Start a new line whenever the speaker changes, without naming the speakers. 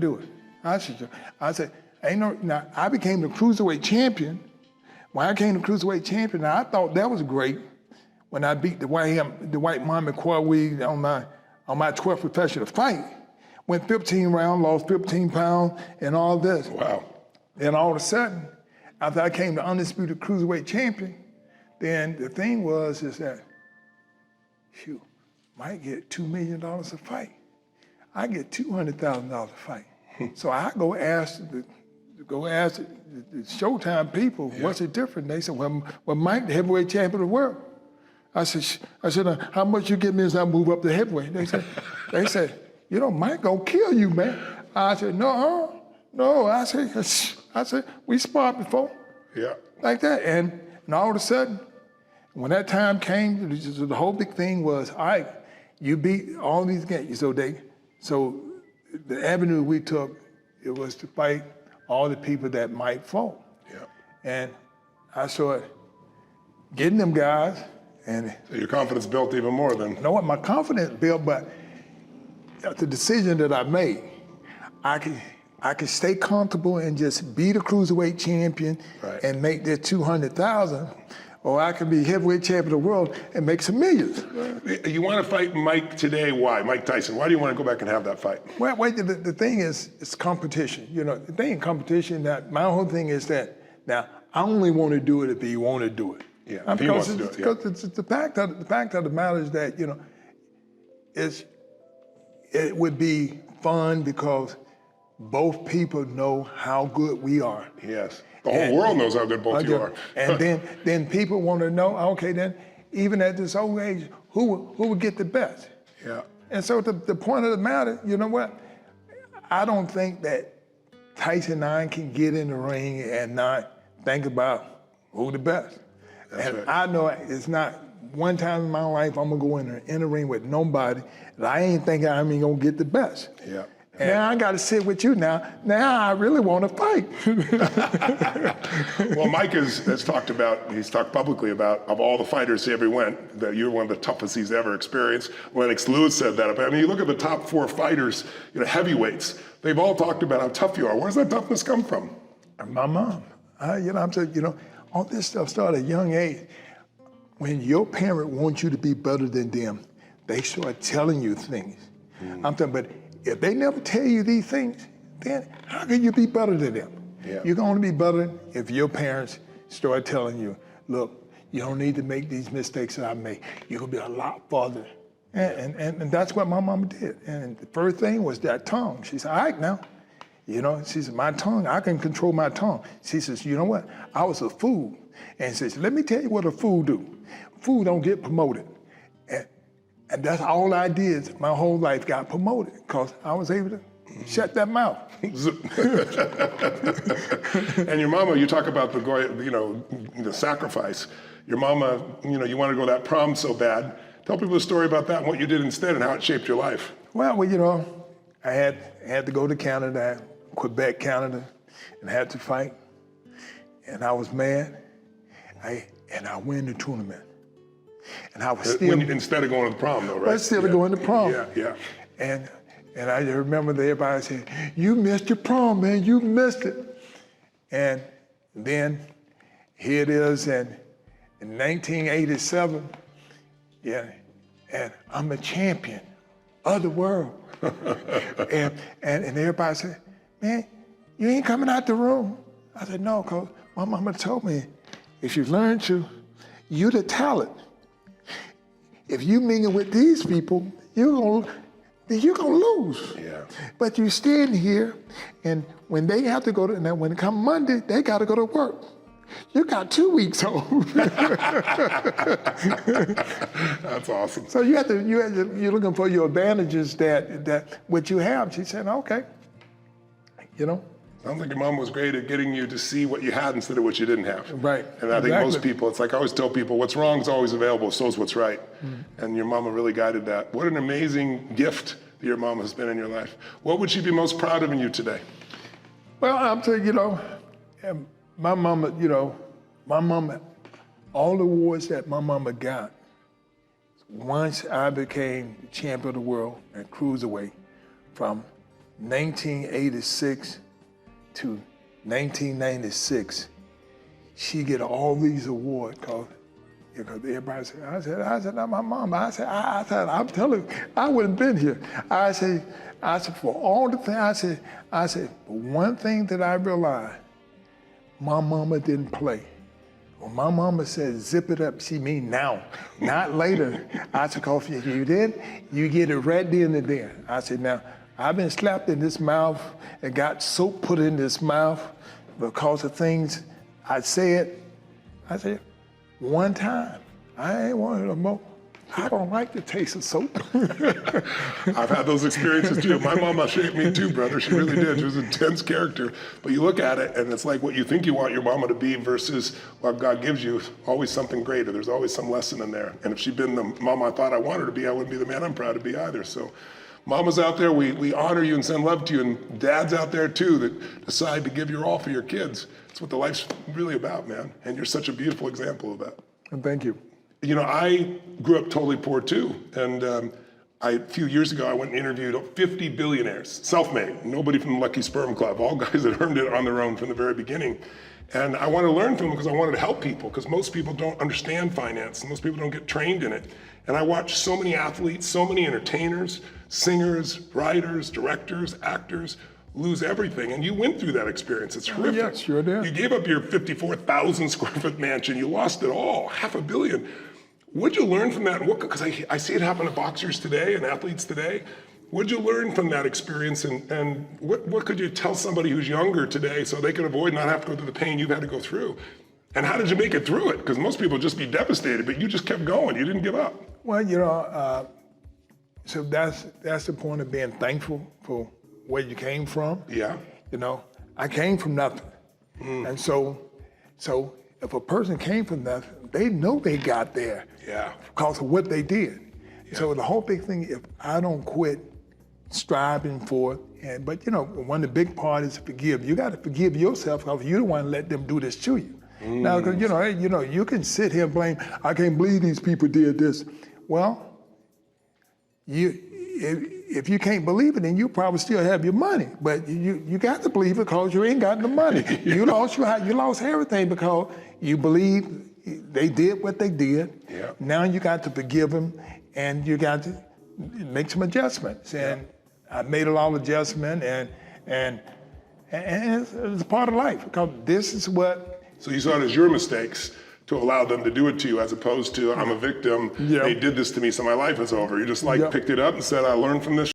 do it. I said, ain't no, now I became the cruiserweight champion. When I became the cruiserweight champion, now I thought that was great when I beat the white Muhammad Qawi on my 12th professional fight. Went 15 rounds, lost 15 pounds, and all this.
Wow.
Then all of a sudden, after I became the undisputed cruiserweight champion, then the thing is that, shoot, might get $2 million a fight. I get $200,000 a fight. So I go ask the Showtime people, what's the difference? They said, well, Mike, the heavyweight champion of the world. I said, how much you give me as I move up to heavyweight? They said, you know, Mike gonna kill you, man. I said, no. I said, we sparred before.
Yeah.
Like that, and all of a sudden, when that time came, the whole big thing was, all right, you beat all these guys. So the avenue we took, it was to fight all the people that Mike fought.
Yeah. And
I started getting them guys, and
so your confidence built even more then.
You know what, my confidence built, but the decision that I made, I could stay comfortable and just be the cruiserweight champion and make that 200,000, or I could be heavyweight champion of the world and make some millions.
You want to fight Mike today? Why? Mike Tyson. Why do you want to go back and have that fight?
Well, the thing is, it's competition. You know, the thing in competition, that my whole thing is that, now, I only want to do it if you want to do it.
Yeah, if he wants to do it,
because it's the fact of the matter is that, you know, it would be fun because both people know how good we are.
Yes. The whole world knows how good both you are.
And then people want to know, okay, then even at this old age, who would get the best?
Yeah.
And so the point of the matter, you know what? I don't think that Tyson and I can get in the ring and not think about who the best.
That's right.
I know it's not one time in my life I'm gonna go in the ring with nobody that I ain't thinking I'm even gonna get the best.
Yeah.
Now I got to sit with you now. Now I really want to fight.
Well, Mike has talked about, he's talked publicly about, of all the fighters he ever went, that you're one of the toughest he's ever experienced. Lennox Lewis said that. I mean, you look at the top 4 fighters, you know, heavyweights, they've all talked about how tough you are. Where's that toughness come from?
My mom. I'm saying, you know, all this stuff started at a young age. When your parent wants you to be better than them, they start telling you things. I'm saying, but if they never tell you these things, then how can you be better than them?
Yeah.
You're going to be better if your parents start telling you, look, you don't need to make these mistakes that I made. You're going to be a lot farther. And that's what my mama did. And the first thing was that tongue. She said, all right now, you know, she said, my tongue, I can control my tongue. She says, you know what? I was a fool. And she says, let me tell you what a fool do. Fool don't get promoted. And that's all I did. My whole life got promoted because I was able to shut that mouth.
And your mama, you talk about the sacrifice. Your mama, you know, you want to go to that prom so bad. Tell people the story about that and what you did instead and how it shaped your life.
Well, you know, I had to go to Canada, Quebec, Canada, and had to fight. And I was mad. And I win the tournament. And I was still...
Instead of going to the prom, though, right?
But instead of going to prom.
Yeah.
And I remember that everybody said, you missed your prom, man, you missed it. And then here it is in 1987, and I'm a champion of the world. and everybody said, man, you ain't coming out the room. I said, no, because my mama told me, if you learn to, you're the talent. If you mingle with these people, you're gonna lose.
Yeah.
But you stand here, and when they have to go to, now when it comes Monday, they got to go to work. You got 2 weeks off.
That's awesome.
So you're looking for your advantages that what you have. She said, okay, you know.
Sounds like your mom was great at getting you to see what you had instead of what you didn't have.
Right.
And I think most people, it's like I always tell people, what's wrong is always available, so is what's right. And your mama really guided that. What an amazing gift that your mama has been in your life. What would she be most proud of in you today?
Well, I'm telling you, my mama, all the awards that my mama got, once I became champion of the world at cruiserweight from 1986 to 1996, she get all these awards because everybody said, I said, not my mom. I said, I'm telling you, I wouldn't have been here. I said, for all the things, I said, but one thing that I realized, my mama didn't play. When my mama said, zip it up, she mean now, not later. I said, if you did, you get it right then and there. I said, now, I've been slapped in this mouth and got soap put in this mouth because of things I said. I said, one time, I ain't wanted no more. I don't like the taste of soap.
I've had those experiences too. My mama shaped me too, brother. She really did. She was an intense character. But you look at it and it's like what you think you want your mama to be versus what God gives you, always something greater. There's always some lesson in there. And if she'd been the mama I thought I wanted her to be, I wouldn't be the man I'm proud to be either. So mamas out there, we honor you and send love to you. And dads out there too that decide to give your all for your kids. That's what the life's really about, man. And you're such a beautiful example of that.
And thank you.
You know, I grew up totally poor too. And a few years ago, I went and interviewed 50 billionaires, self-made, nobody from the Lucky Sperm Club, all guys that earned it on their own from the very beginning. And I wanted to learn from them because I wanted to help people, because most people don't understand finance and most people don't get trained in it. And I watched so many athletes, so many entertainers, singers, writers, directors, actors, lose everything. And you went through that experience. It's horrific.
Yes, sure did.
You gave up your 54,000 square foot mansion. You lost it all, $500 million. What'd you learn from that? Because I see it happen to boxers today and athletes today. What'd you learn from that experience? And what could you tell somebody who's younger today so they can avoid not have to go through the pain you've had to go through? And how did you make it through it? Because most people just be devastated, but you just kept going. You didn't give up.
Well, you know, so that's the point of being thankful for where you came from.
Yeah.
You know, I came from nothing. And so if a person came from nothing, they know they got there because of what they did. Yeah. So the whole big thing, if I don't quit striving for it, but you know, one of the big part is to forgive. You got to forgive yourself because you don't want to let them do this to you. Now, because you know, you can sit here and blame, I can't believe these people did this. Well, if you can't believe it, then you probably still have your money. But you got to believe it because you ain't got the money. You lost everything because you believe they did what they did.
Yeah.
Now you got to forgive them, and you got to make some adjustments. And I made a lot of adjustments, and it's a part of life because this is what.
So you saw it as your mistakes to allow them to do it to you, as opposed to I'm a victim.
Yeah.
They did this to me, so my life is over. You just picked it up and said, I learned from this.